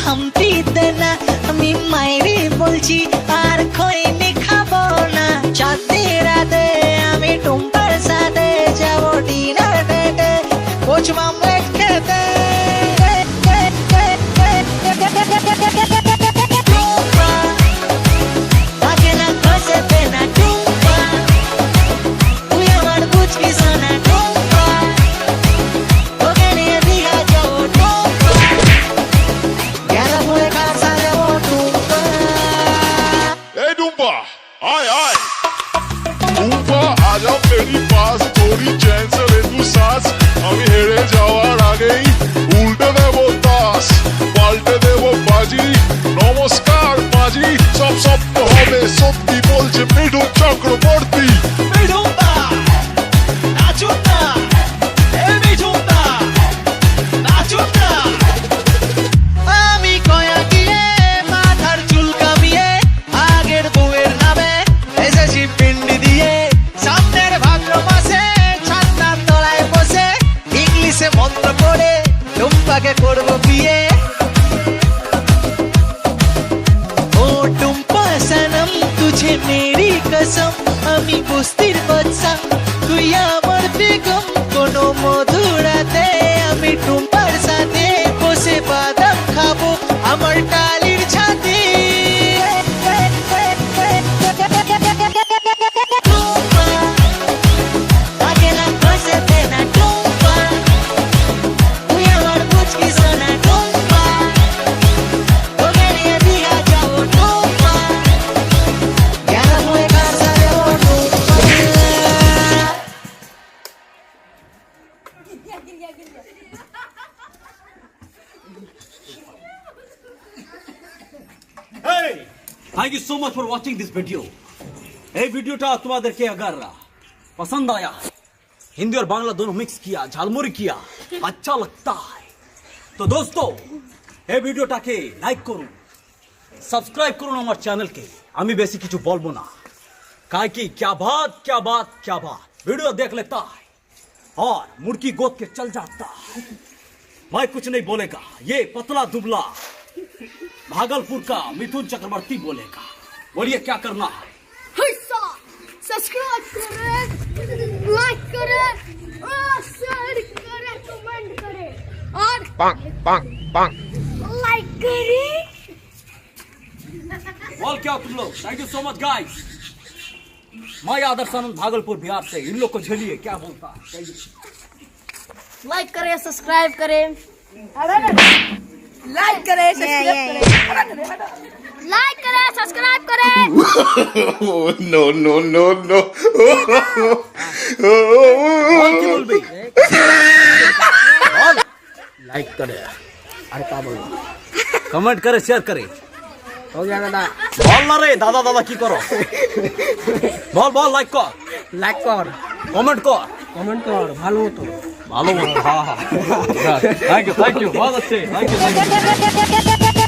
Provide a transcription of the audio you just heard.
হামতি দেনা আমি মাইরে বলছি আর খৈনি খাবো না চাঁদনি রাতে আমি টুম্পার সাথে যাবো ডিনার ডেটে কোচ মামলেট খেতে आय आय टुम्पा आजा मेरी पास थोड़ी चैन से ले तू सांस আমি হেরে যাওয়ার আগেই উল্টে দেব তাস পাল্টে দেব বাজি নমস্কার বাজি সব স্বপ্ন হবে সত্যি বলছে মিঠুন চক্রবর্তী মন্ত্র পড়ে টুম্পাকে করব বিয়ে ও টুম্পা সনম তুঝে মেরি কসম আমি বস্তির বাচ্চা তুই আমার বেগম কোনো মধুরাতে আমি টুম্পার সাথে বসে বাদাম খাবো আমার টালির ছাদে Hey, thank you so much for watching this video. ये वीडियो टा तुम्हारे के अगर पसंद आया हिंदी और बांग्ला दोनों मिक्स किया झालमुरी किया अच्छा लगता है तो दोस्तों ये वीडियो टा के लाइक करूँ सब्सक्राइब करूँ हमारे चैनल के আমি বেশি কিছু বলবো না काय की क्या बात वीडियो देख लेता है और मुर्गी गोद के चल जाता है मैं कुछ नहीं बोलेगा ये पतला दुबला भागलपुर का मिथुन चक्रवर्ती बोलेगा बोलिए क्या करना है सब्सक्राइब करें लाइक करें और शेयर करें कमेंट करें और लाइक करें बोल क्या तुम लोग thank you so much guys मैं आदर्श आनंद भागलपुर बिहार से इन लोग को झेलिए क्या बोलता है लाइक करें सब्सक्राइब करें लाइक करें सब्सक्राइब करें no no no no like करे अरे क्या बोल कमेंट करे शेयर करे हो गया दादा बोल ना रे दादा की करो बोल लाइक कर कमेंट कर ভালো তো हाँ थैंक यू बहुत अच्छे थैंक यू